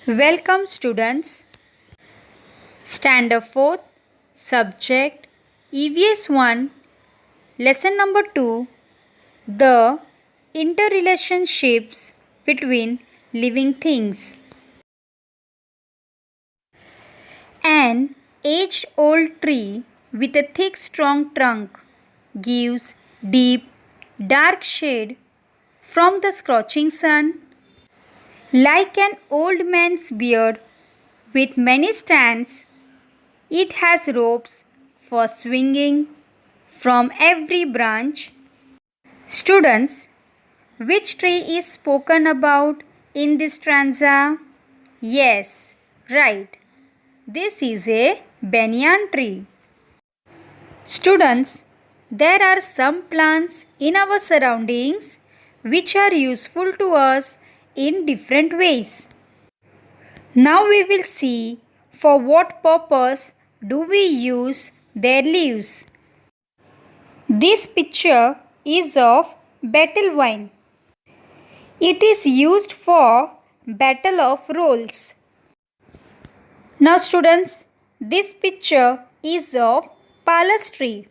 Welcome students. Standard 4th, subject EVS 1, lesson number 2, the interrelationships between living things. An aged-old tree with a thick strong trunk gives deep, dark shade from the scorching sun. Like an old man's beard with many strands, it has ropes for swinging from every branch. Students, which tree is spoken about in this stanza? Yes, right. This is a banyan tree. Students, there are some plants in our surroundings which are useful to us in different ways. Now we will see for what purpose do we use their leaves. This picture is of betel vine. It is used for battle of rolls. Now students, this picture is of pallas tree,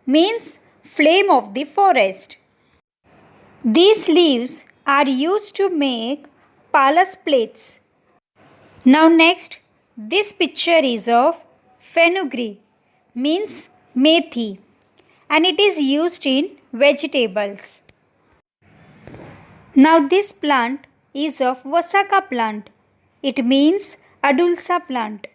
means flame of the forest. These leaves are used to make pallas plates. Now next, this picture is of fenugreek, means methi, and it is used in vegetables. Now this plant is of Vasaka plant. It means Adulsa plant.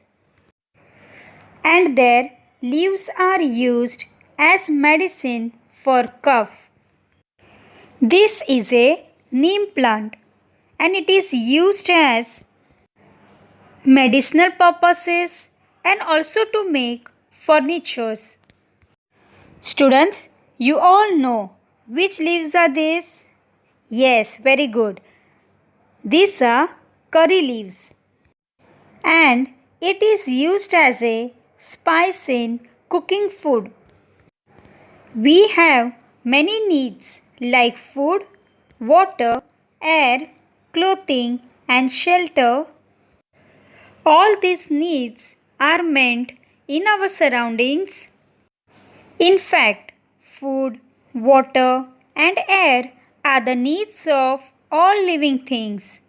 And their leaves are used as medicine for cough. This is a neem plant and it is used as medicinal purposes and also to make furnitures. Students, you all know which leaves are these? Yes, very good. These are curry leaves and it is used as a spice in cooking food. We have many needs like food, water, air, clothing and shelter. All these needs are met in our surroundings. In fact, food, water and air are the needs of all living things.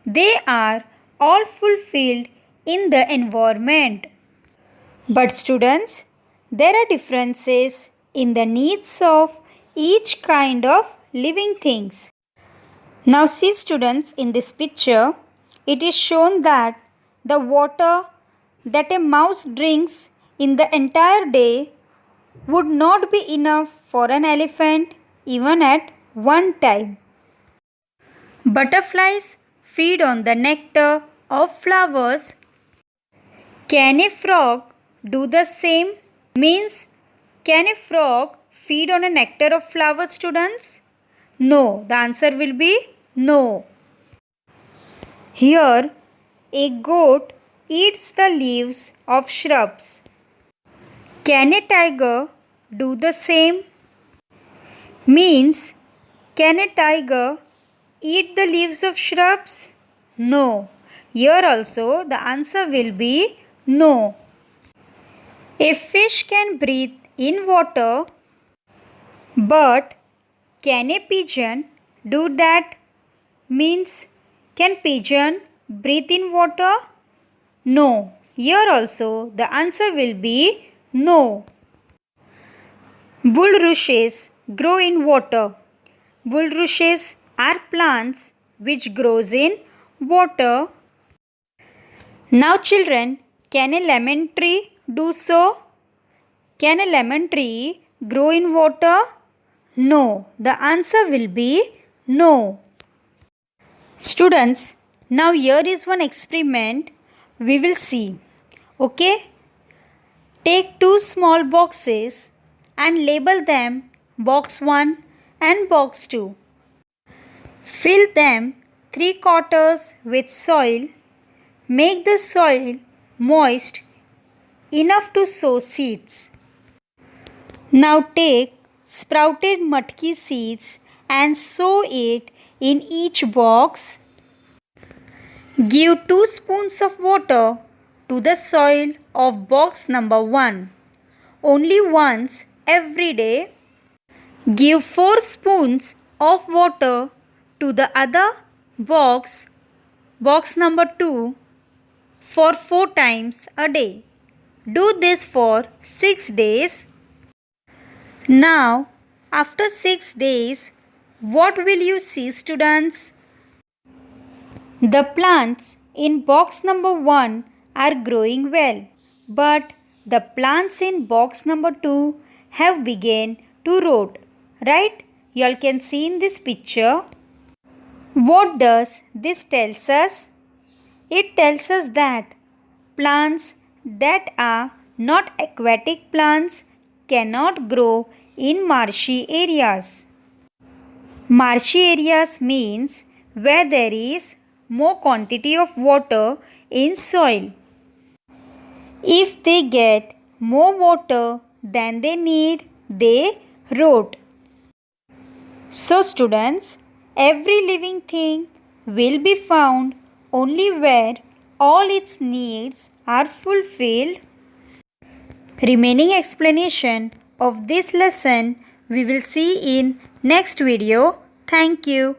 They are all fulfilled in the environment. But students, there are differences in the needs of each kind of living things. Now see students, in this picture, it is shown that the water that a mouse drinks in the entire day would not be enough for an elephant even at one time. Butterflies feed on the nectar of flowers. Can a frog do the same? Means, can a frog feed on a nectar of flowers, students? No, the answer will be no. Here, a goat eats the leaves of shrubs. Can a tiger do the same? Means, can a tiger eat the leaves of shrubs? No. Here also the answer will be no. A fish can breathe in water, but can a pigeon do that? Means, can pigeon breathe in water? No. Here also the answer will be no. Bulrushes grow in water. Bulrushes are plants which grows in water. Now children, can a lemon tree do so? Can a lemon tree grow in water? No. The answer will be no. Students, now here is one experiment we will see. Okay? Take two small boxes and label them box 1 and box 2. Fill them 3/4 with soil. Make the soil moist enough to sow seeds. Now take sprouted matki seeds and sow it in each box. Give 2 spoons of water to the soil of box number 1 only once every day. Give 4 spoons of water to the other box number 2 for 4 times a day. Do this for 6 days. Now, after 6 days, what will you see, students? The plants in box number 1 are growing well, but the plants in box number 2 have begun to rot. Right? You all can see in this picture. What does this tells us? It tells us that plants that are not aquatic plants cannot grow in marshy areas. Marshy areas means where there is more quantity of water in soil. If they get more water than they need, they rot. So students, every living thing will be found only where all its needs are fulfilled. Remaining explanation of this lesson we will see in next video. Thank you.